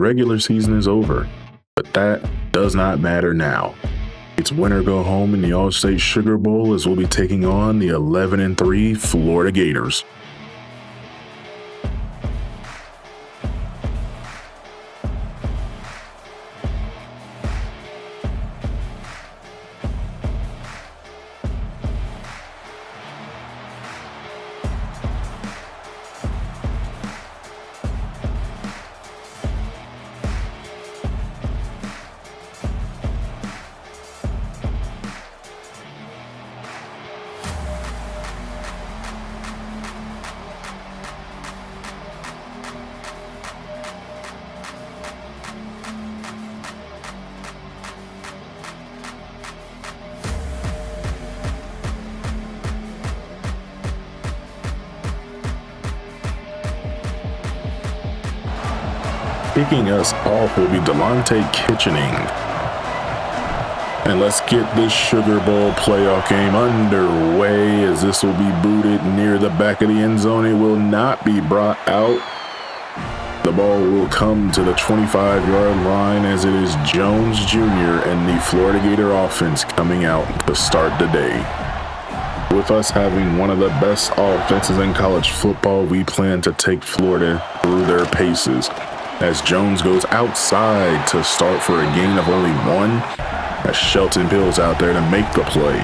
regular season is over, but that does not matter now. It's win or go home in the All-State Sugar Bowl as we'll be taking on the 11-3 Florida Gators. Kicking us off will be Delonte Kitchening. And let's get this Sugar Bowl playoff game underway, as this will be booted near the back of the end zone. It will not be brought out. The ball will come to the 25-yard line, as it is Jones Jr. and the Florida Gator offense coming out to start the day. With us having one of the best offenses in college football, we plan to take Florida through their paces, as Jones goes outside to start for a gain of only 1, as Shelton Bill's out there to make the play.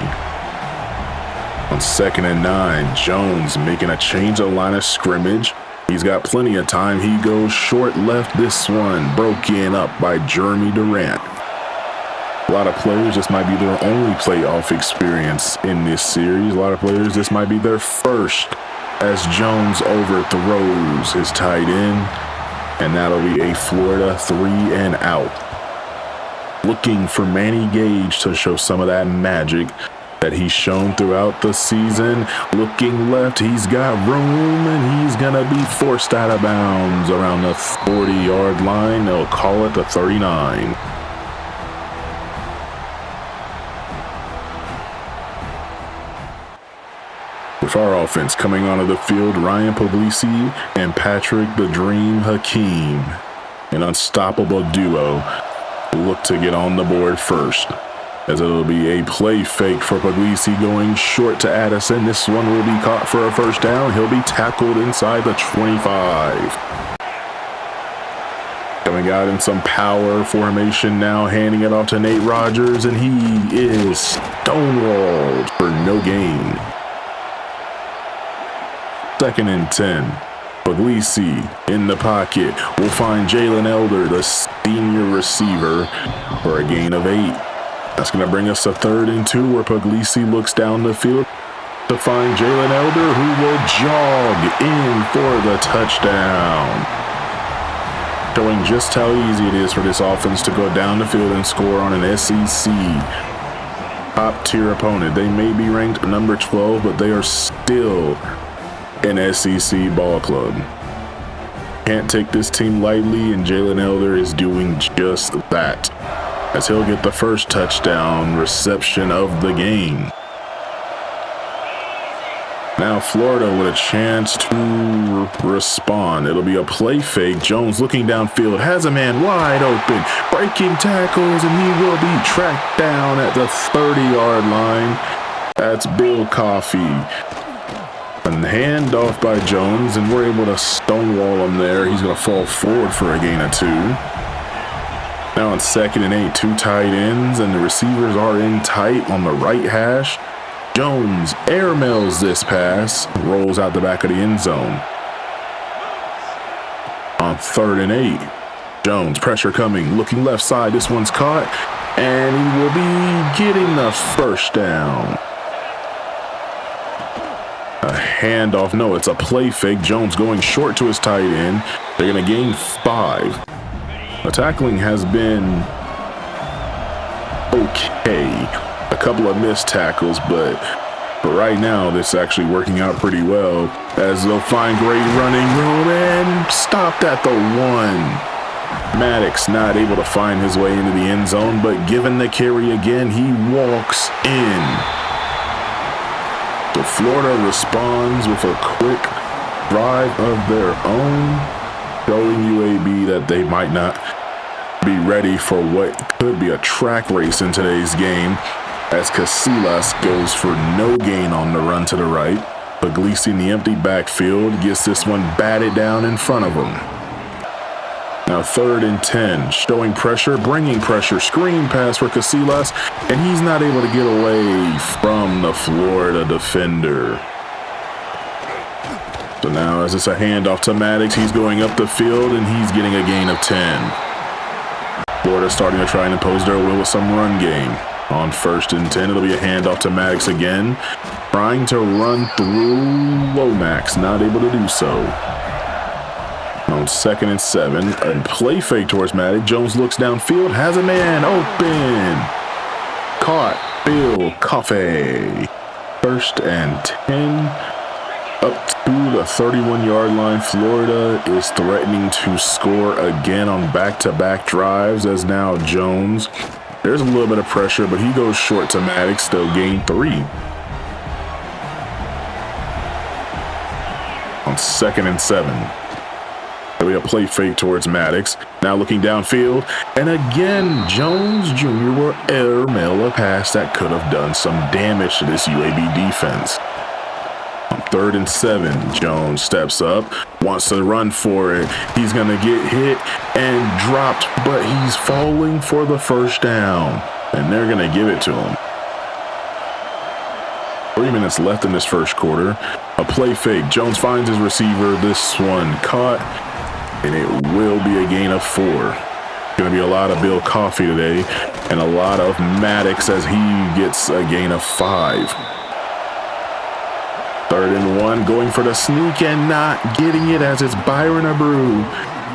On 2nd and 9, Jones making a change of line of scrimmage. He's got plenty of time. He goes short left. This one broken up by Jeremy Durant. A lot of players, this might be their only playoff experience in this series. A lot of players, this might be their first, as Jones overthrows his tight end. And that'll be a Florida 3 and out. Looking for Manny Gage to show some of that magic that he's shown throughout the season. Looking left, he's got room, and he's going to be forced out of bounds around the 40-yard line. They'll call it the 39. With our offense coming onto the field, Ryan Puglisi and Patrick the Dream Hakeem, an unstoppable duo, look to get on the board first, as it'll be a play fake for Puglisi going short to Addison. This one will be caught for a first down. He'll be tackled inside the 25. Coming out in some power formation now, handing it off to Nate Rogers, and he is stonewalled for no gain. 2nd and 10. Puglisi in the pocket will find Jalen Elder, the senior receiver, for a gain of 8. That's going to bring us to 3rd and 2, where Puglisi looks down the field to find Jalen Elder, who will jog in for the touchdown. Showing just how easy it is for this offense to go down the field and score on an SEC top-tier opponent. They may be ranked number 12, but they are still an SEC ball club. Can't take this team lightly, and Jalen Elder is doing just that, as he'll get the first touchdown reception of the game. Now Florida with a chance to respond. It'll be a play fake. Jones looking downfield, has a man wide open, breaking tackles, and he will be tracked down at the 30-yard line. That's Bill Coffey. And handoff by Jones, and we're able to stonewall him there. He's going to fall forward for a gain of 2. Now on 2nd and 8, 2 tight ends, and the receivers are in tight on the right hash. Jones airmails this pass, rolls out the back of the end zone. On 3rd and 8, Jones, pressure coming, looking left side. This one's caught, and he will be getting the first down. A handoff. No, it's a play fake. Jones going short to his tight end. They're going to gain 5. The tackling has been okay. A couple of missed tackles, but right now this is actually working out pretty well, as they'll find great running room and stopped at the 1. Maddox not able to find his way into the end zone, but given the carry again, he walks in. So Florida responds with a quick drive of their own, showing UAB that they might not be ready for what could be a track race in today's game, as Casillas goes for no gain on the run to the right. Puglisi in the empty backfield gets this one batted down in front of him. Now 3rd and 10, showing pressure, bringing pressure, screen pass for Casillas, and he's not able to get away from the Florida defender. So now as it's a handoff to Maddox, he's going up the field and he's getting a gain of 10. Florida starting to try and impose their will with some run game. On 1st and 10, it'll be a handoff to Maddox again, trying to run through Lomax, not able to do so. On 2nd and 7, a play fake towards Maddox. Jones looks downfield, has a man open. Caught Bill Coffey. 1st and 10, up to the 31-yard line. Florida is threatening to score again on back-to-back drives, as now Jones. There's a little bit of pressure, but he goes short to Maddox. They'll gain 3. On 2nd and 7. There'll be a play fake towards Maddox. Now looking downfield. And again, Jones Jr. will airmail a pass that could have done some damage to this UAB defense. On 3rd and 7, Jones steps up, wants to run for it. He's going to get hit and dropped, but he's falling for the 1st down. And they're going to give it to him. 3 minutes left in this 1st quarter. A play fake. Jones finds his receiver. This one caught, and it will be a gain of 4. Going to be a lot of Bill Coffey today, and a lot of Maddox as he gets a gain of 5. 3rd and 1, going for the sneak and not getting it, as it's Byron Abreu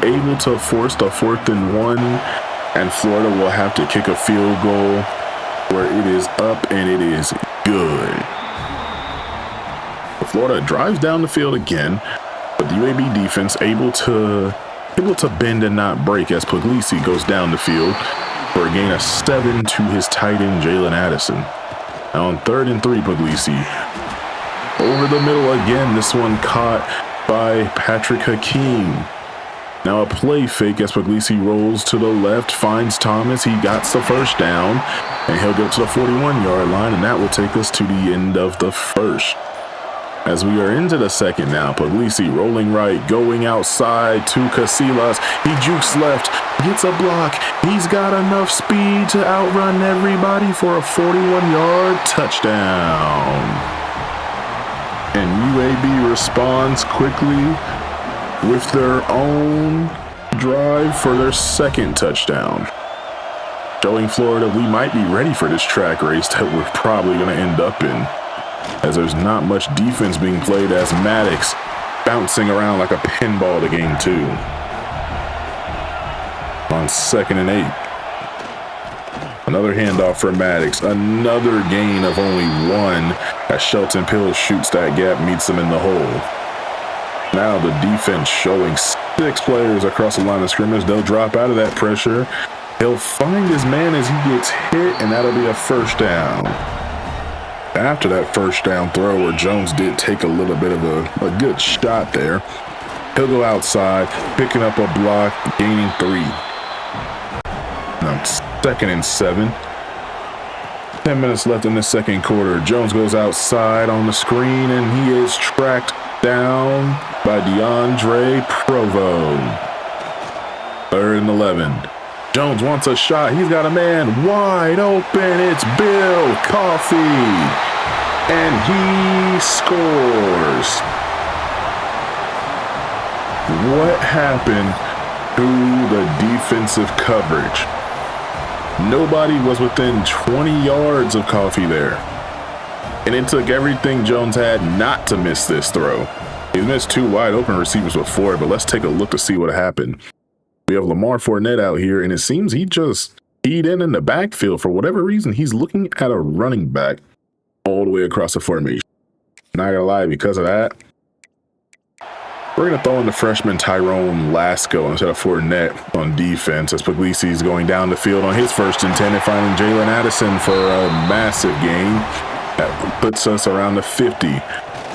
able to force the 4th and 1, and Florida will have to kick a field goal where it is up and it is good. Florida drives down the field again, but the UAB defense able to bend and not break, as Puglisi goes down the field for a gain of 7 to his tight end Jalen Addison. Now on 3rd and 3, Puglisi over the middle again. This one caught by Patrick Hakeem. Now a play fake as Puglisi rolls to the left, finds Thomas. He got the 1st down, and he'll get to the 41-yard line, and that will take us to the end of the 1st. As we are into the 2nd now, Puglisi rolling right, going outside to Casillas. He jukes left, gets a block. He's got enough speed to outrun everybody for a 41-yard touchdown. And UAB responds quickly with their own drive for their 2nd touchdown. Showing Florida we might be ready for this track race that we're probably going to end up in, as there's not much defense being played, as Maddox bouncing around like a pinball to gain 2. On 2nd and 8. Another handoff for Maddox. Another gain of only 1 as Shelton Pill shoots that gap, meets him in the hole. Now the defense showing 6 players across the line of scrimmage. They'll drop out of that pressure. He'll find his man as he gets hit, and that'll be a 1st down. After that 1st down throw where Jones did take a little bit of a good shot there, he'll go outside, picking up a block, gaining 3. Now 2nd and 7. 10 minutes left in the 2nd quarter. Jones goes outside on the screen, and he is tracked down by DeAndre Provo. 3rd and 11. Jones wants a shot. He's got a man wide open. It's Bill Coffey. And he scores. What happened to the defensive coverage? Nobody was within 20 yards of Coffey there. And it took everything Jones had not to miss this throw. He missed 2 wide open receivers before, but let's take a look to see what happened. We have Lamar Fournette out here, and it seems he just keyed in the backfield. For whatever reason, he's looking at a running back all the way across the formation. Not gonna lie, because of that, we're gonna throw in the freshman Tyrone Lasco instead of Fournette on defense, as Puglisi's going down the field on his 1st and 10 and finding Jalen Addison for a massive gain. That puts us around the 50.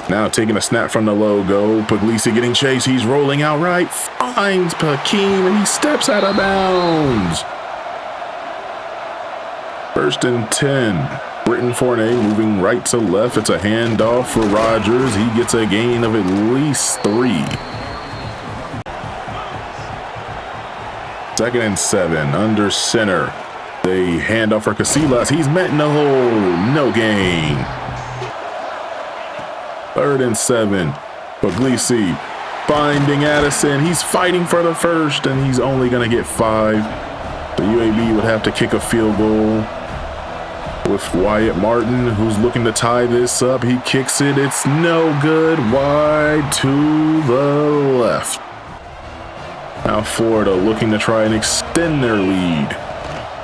Now taking a snap from the logo, Puglisi getting chased. He's rolling out right. finds Hakeem, and he steps out of bounds. 1st and 10. Britton Fournette moving right to left. It's a handoff for Rodgers. He gets a gain of at least 3. 2nd and 7. Under center. They hand off for Casillas. He's met in the hole. No gain. 3rd and 7. Puglisi finding Addison. He's fighting for the first, and he's only going to get 5. The UAB would have to kick a field goal with Wyatt Martin, who's looking to tie this up. He kicks it. It's no good. Wide to the left. Now Florida looking to try and extend their lead.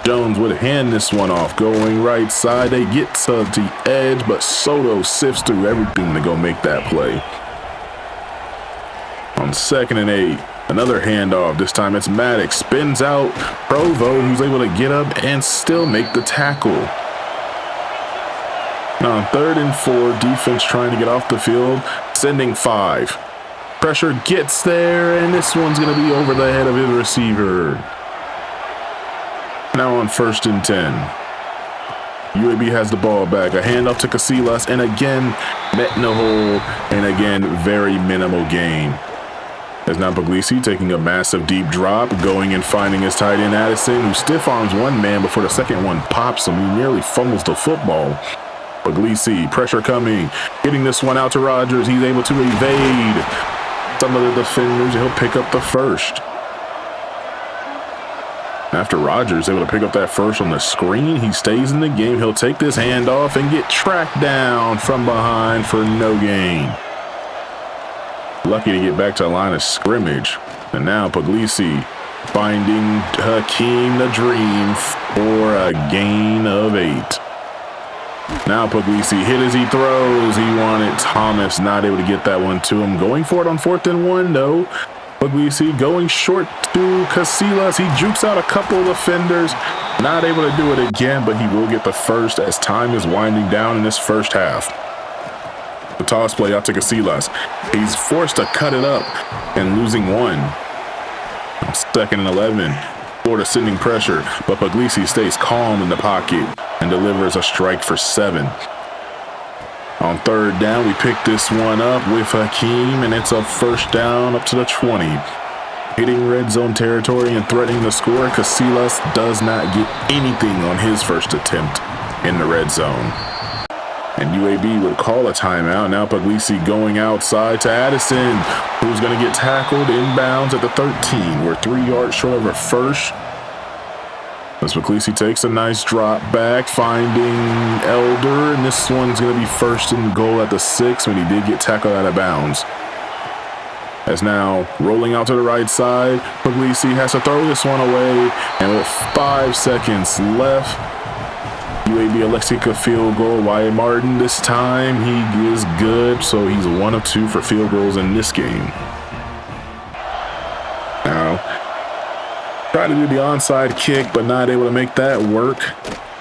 Jones would hand this one off, going right side. They get to the edge, but Soto sifts through everything to go make that play. On 2nd and 8, another handoff. This time it's Maddox. Spins out Provo, who's able to get up and still make the tackle. Now on 3rd and 4, defense trying to get off the field, sending 5. Pressure gets there, and this one's going to be over the head of his receiver. Now on 1st and 10. UAB has the ball back. A handoff to Casillas, and again, met in the hole, and again, very minimal gain. As now Puglisi taking a massive deep drop, going and finding his tight end Addison, who stiff arms one man before the second one pops him. He nearly fumbles the football. Puglisi, pressure coming, getting this one out to Rodgers. He's able to evade some of the defenders. He'll pick up the first. After Rodgers able to pick up that first on the screen, he stays in the game. He'll take this handoff and get tracked down from behind for no gain. Lucky to get back to the line of scrimmage. And now Puglisi finding Hakeem the Dream for a gain of 8. Now Puglisi hit as he throws. He wanted Thomas, not able to get that one to him. Going for it on 4th and 1, though. Puglisi going short to Casillas. He jukes out a couple of defenders. Not able to do it again, but he will get the first as time is winding down in this first half. The toss play out to Casillas. He's forced to cut it up and losing 1. 2nd and 11. Florida sending pressure, but Puglisi stays calm in the pocket and delivers a strike for 7. On 3rd down, we pick this one up with Hakeem, and it's a 1st down up to the 20. Hitting red zone territory and threatening the score, Casillas does not get anything on his first attempt in the red zone. And UAB would call a timeout. Now Puglisi going outside to Addison, who's going to get tackled inbounds at the 13. We're 3 yards short of a first. As Puglisi takes a nice drop back, finding Elder, and this one's going to be 1st and goal at the 6 when he did get tackled out of bounds. As now rolling out to the right side, Puglisi has to throw this one away, and with 5 seconds left, UAB elects to kick a field goal. Wyatt Martin this time, he is good, so he's 1 of 2 for field goals in this game. Now, try to do the onside kick, but not able to make that work.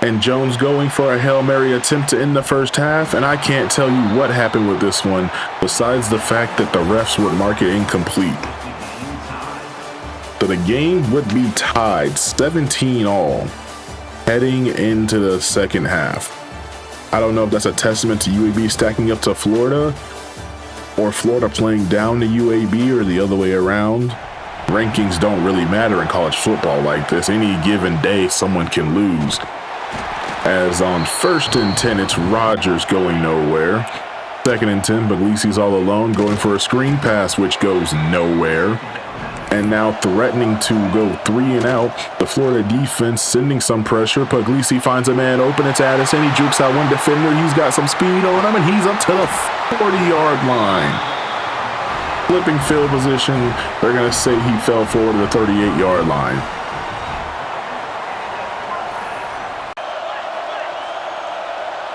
And Jones going for a Hail Mary attempt to end the first half, and I can't tell you what happened with this one, besides the fact that the refs would mark it incomplete. So the game would be tied 17 all. Heading into the second half. I don't know if that's a testament to UAB stacking up to Florida or Florida playing down to UAB or the other way around. Rankings don't really matter in college football like this. Any given day, someone can lose. As on 1st and 10, it's Rodgers going nowhere. 2nd and 10, Puglisi's all alone going for a screen pass, which goes nowhere. And now threatening to go 3 and out. The Florida defense sending some pressure. Puglisi finds a man open. It's Addison. He jukes out one defender. He's got some speed on him, and he's up to the 40-yard line. Flipping field position. They're going to say he fell forward to the 38-yard line.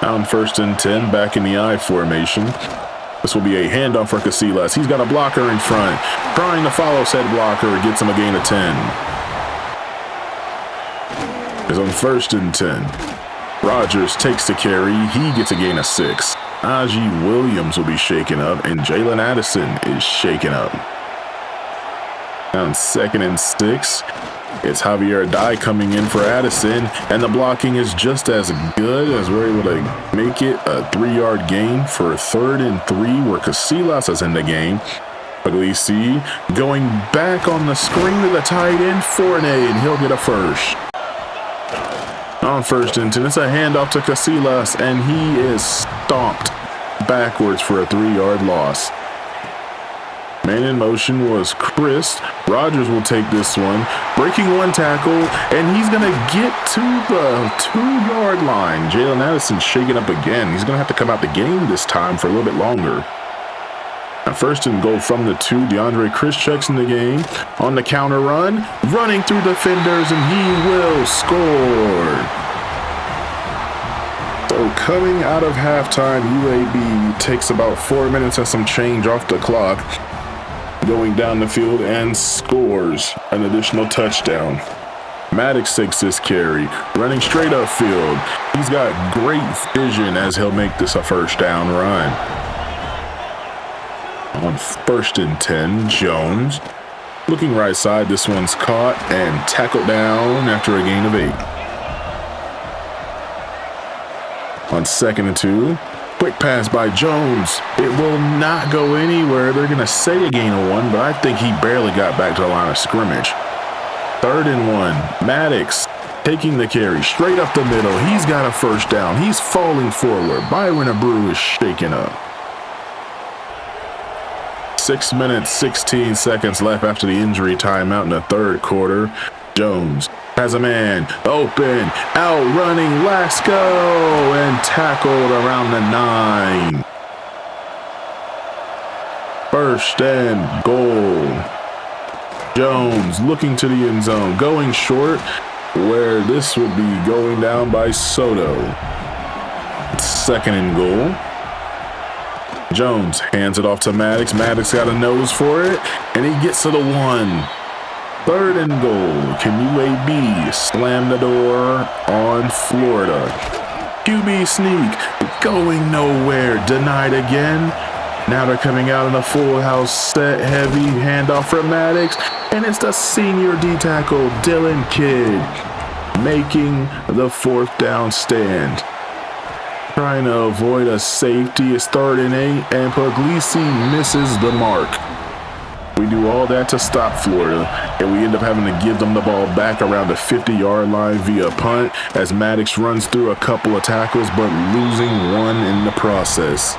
Now on 1st and 10, back in the I formation. This will be a handoff for Casillas. He's got a blocker in front. Trying to follow said blocker. Gets him a gain of 10. Is on 1st and 10. Rodgers takes the carry. He gets a gain of 6. Najee Williams will be shaken up, and Jalen Addison is shaken up. On 2nd and 6. It's Javier Dye coming in for Addison, and the blocking is just as good as we're able to make it a 3-yard gain for 3rd and 3, where Casillas is in the game. Legacies going back on the screen to the tight end, Fournier, and he'll get a first. On 1st and 10, it's a handoff to Casillas, and he is stomped backwards for a 3-yard loss. Man in motion was Chris. Rogers will take this one, breaking one tackle, and he's going to get to the 2-yard line. Jalen Addison shaking up again. He's going to have to come out the game this time for a little bit longer. Now 1st and goal from the 2. DeAndre Chris checks in the game on the counter run, running through defenders, and he will score. So coming out of halftime, UAB takes about 4 minutes and some change off the clock, going down the field and scores an additional touchdown. Maddox takes this carry, running straight upfield. He's got great vision as he'll make this a 1st down run. On 1st and 10, Jones looking right side. This one's caught and tackled down after a gain of 8. On 2nd and 2, quick pass by Jones. It will not go anywhere. They're going to say a gain of 1, but I think he barely got back to the line of scrimmage. 3rd and 1, Maddox taking the carry straight up the middle. He's got a 1st down. He's falling forward. Byron Abreu is shaken up. 6 minutes, 16 seconds left after the injury timeout in the 3rd quarter. Jones has a man open, outrunning Lasco, and tackled around the 9. 1st and goal. Jones looking to the end zone, going short, where this would be going down by Soto. 2nd and goal. Jones hands it off to Maddox. Maddox got a nose for it, and he gets to the 1. 3rd and goal. Can UAB slam the door on Florida? QB sneak going nowhere. Denied again. Now they're coming out in a full house set. Heavy handoff from Maddox. And it's the senior D tackle, Dylan Kidd, making the 4th down stand. Trying to avoid a safety. It's 3rd and 8. And Puglisi misses the mark. We do all that to stop Florida, and we end up having to give them the ball back around the 50-yard line via punt as Maddox runs through a couple of tackles, but losing 1 in the process.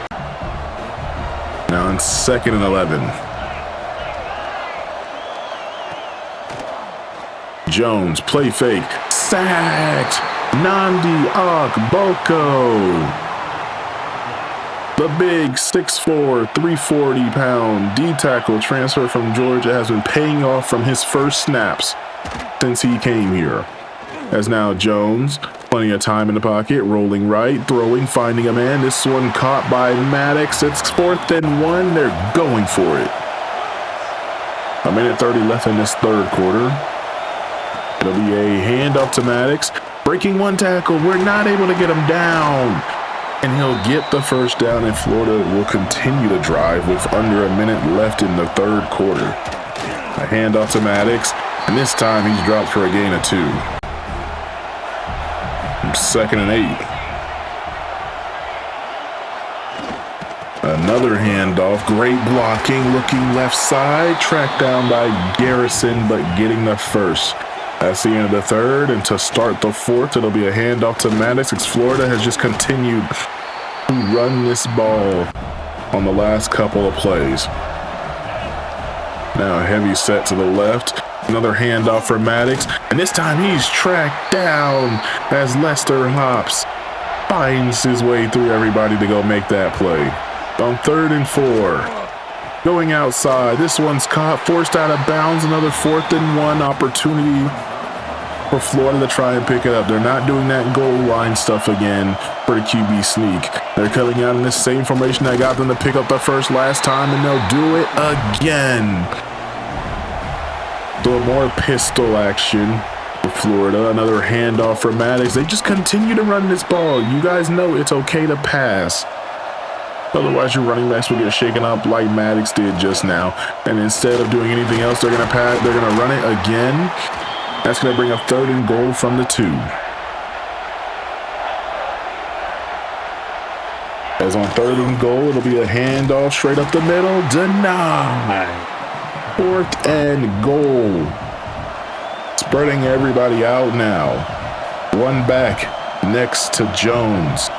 Now on 2nd and 11. Jones, play fake, sacked, Nnamdi Ogboko. The big 6'4", 340-pound D-tackle transfer from Georgia has been paying off from his first snaps since he came here. As now Jones, plenty of time in the pocket, rolling right, throwing, finding a man. This one caught by Maddox. It's 4th and 1. They're going for it. 1:30 left in this 3rd quarter. It'll be a handoff to Maddox. Breaking one tackle. We're not able to get him down. And he'll get the 1st down, and Florida will continue to drive with under a minute left in the 3rd quarter. A handoff to Maddox, and this time he's dropped for a gain of 2. 2nd and 8. Another handoff, great blocking, looking left side, tracked down by Garrison, but getting the 1st. That's the end of the 3rd, and to start the 4th, it'll be a handoff to Maddox, as Florida has just continued to run this ball on the last couple of plays. Now a heavy set to the left, another handoff for Maddox, and this time he's tracked down as Lester Hops finds his way through everybody to go make that play. On 3rd and 4. Going outside, this one's caught, forced out of bounds, another 4th and 1 opportunity for Florida to try and pick it up. They're not doing that goal line stuff again for the QB sneak. They're coming out in this same formation that got them to pick up the 1st last time, and they'll do it again. So more pistol action for Florida. Another handoff for Maddox. They just continue to run this ball. You guys know it's okay to pass. Otherwise, your running backs will get shaken up like Maddox did just now. And instead of doing anything else, they're going to pass. They're going to run it again. That's going to bring a 3rd and goal from the 2. As on 3rd and goal, it'll be a handoff straight up the middle. Denied. 4th and goal. Spreading everybody out now. One back next to Jones.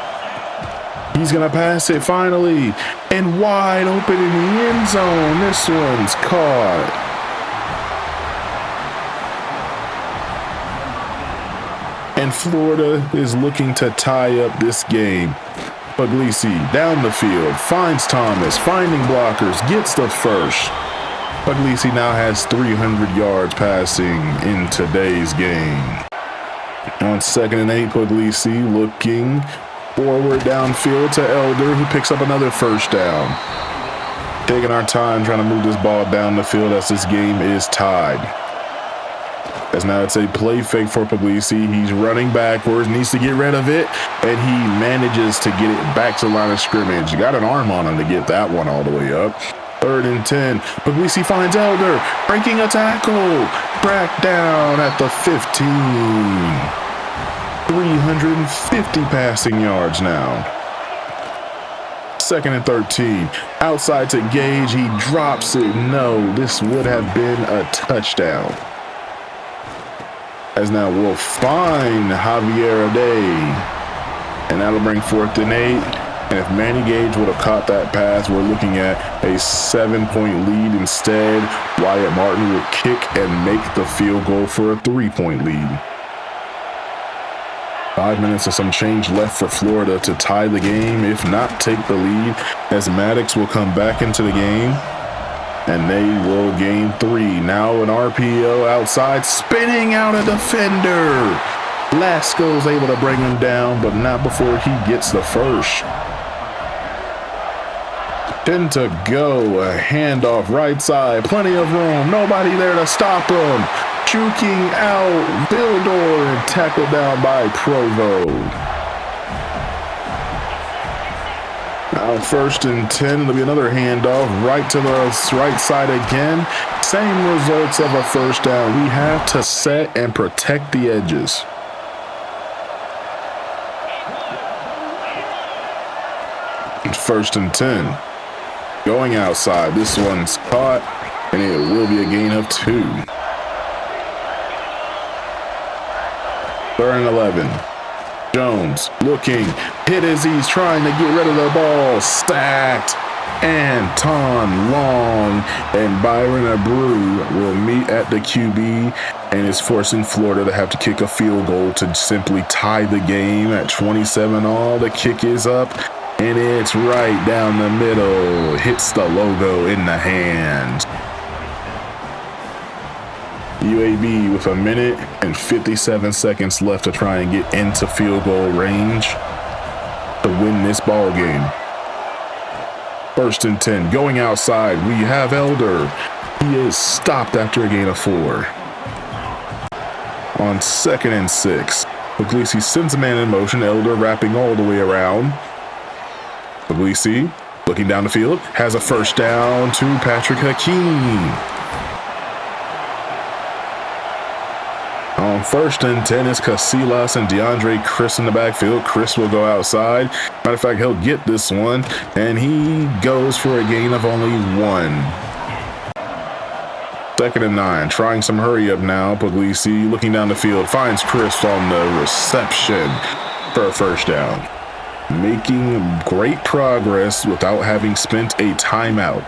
He's going to pass it finally. And wide open in the end zone. This one's caught. And Florida is looking to tie up this game. Puglisi down the field, finds Thomas, finding blockers, gets the first. Puglisi now has 300 yards passing in today's game. On 2nd and 8, Puglisi looking forward downfield to Elder, who picks up another first down. Taking our time trying to move this ball down the field as this game is tied. As now it's a play fake for Puglisi. He's running backwards, needs to get rid of it, and he manages to get it back to the line of scrimmage. Got an arm on him to get that one all the way up. 3rd and 10. Puglisi finds Elder, breaking a tackle. Back down at the 15. 350 passing yards now. 2nd and 13. Outside to Gage. He drops it. No, this would have been a touchdown. As now we'll find Javier Day. And that'll bring 4th and 8. And if Manny Gage would have caught that pass, we're looking at a 7-point lead instead. Wyatt Martin will kick and make the field goal for a 3-point lead. 5 minutes and some change left for Florida to tie the game, if not take the lead, as Maddox will come back into the game. And they will gain 3. Now an RPO outside, spinning out a defender. Lasco's able to bring him down, but not before he gets the first. 10 to go, a handoff right side, plenty of room, nobody there to stop him. Juking out, Bildor, and tackled down by Provo. Now 1st and 10, it'll be another handoff right to the right side again. Same results of a first down. We have to set and protect the edges. First and 10. Going outside. This one's caught, and it will be a gain of 2. 3rd and 11. Jones looking, hit as he's trying to get rid of the ball. Stacked. Anton Long and Byron Abreu will meet at the QB and is forcing Florida to have to kick a field goal to simply tie the game at 27 all. The kick is up, and it's right down the middle. Hits the logo in the hand. UAB with 1 minute and 57 seconds left to try and get into field goal range to win this ball game. 1st and 10, going outside. We have Elder. He is stopped after a gain of 4. On 2nd and 6, Puglisi sends a man in motion. Elder wrapping all the way around. Puglisi looking down the field, has a first down to Patrick Hakeem. On 1st and 10 is Casillas and DeAndre Chris in the backfield. Chris will go outside. Matter of fact, he'll get this one, and he goes for a gain of only 1. 2nd and 9, trying some hurry up now. Puglisi looking down the field, finds Chris on the reception for a first down. Making great progress without having spent a timeout.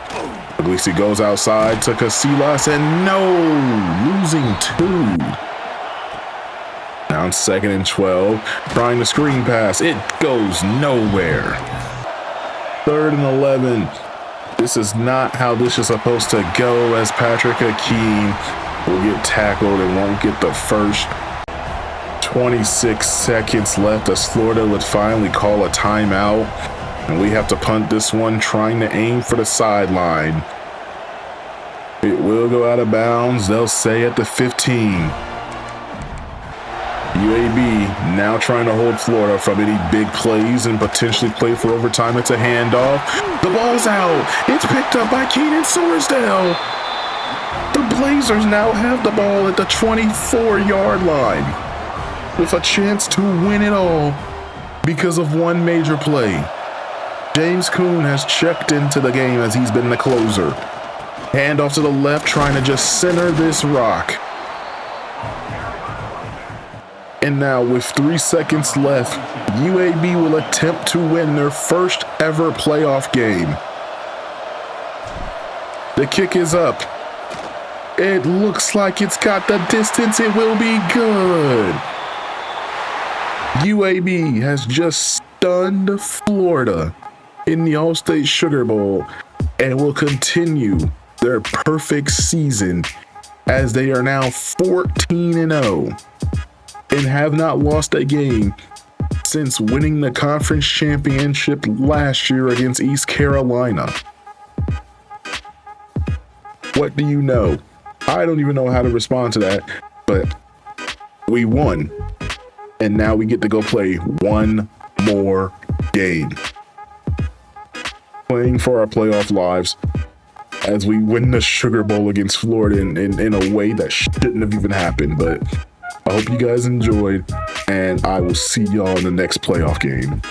Puglisi goes outside to Casillas, and no, losing 2. Now 2nd and 12, trying the screen pass. It goes nowhere. 3rd and 11. This is not how this is supposed to go, as Patrick Hakeem will get tackled and won't get the first. 26 seconds left as Florida would finally call a timeout. And we have to punt this one, trying to aim for the sideline. It will go out of bounds, they'll say, at the 15. UAB now trying to hold Florida from any big plays and potentially play for overtime. It's a handoff. The ball's out. It's picked up by Keenan Sorsdale. The Blazers now have the ball at the 24-yard line with a chance to win it all because of one major play. James Kuhn has checked into the game as he's been the closer. Handoff to the left, trying to just center this rock. And now with 3 seconds left, UAB will attempt to win their first ever playoff game. The kick is up. It looks like it's got the distance. It will be good. UAB has just stunned Florida in the All-State Sugar Bowl and will continue their perfect season as they are now 14-0. and have not lost a game since winning the conference championship last year against East Carolina. What do you know? I don't even know how to respond to that, but we won. And now we get to go play one more game. Playing for our playoff lives as we win the Sugar Bowl against Florida in a way that shouldn't have even happened. But I hope you guys enjoyed, and I will see y'all in the next playoff game.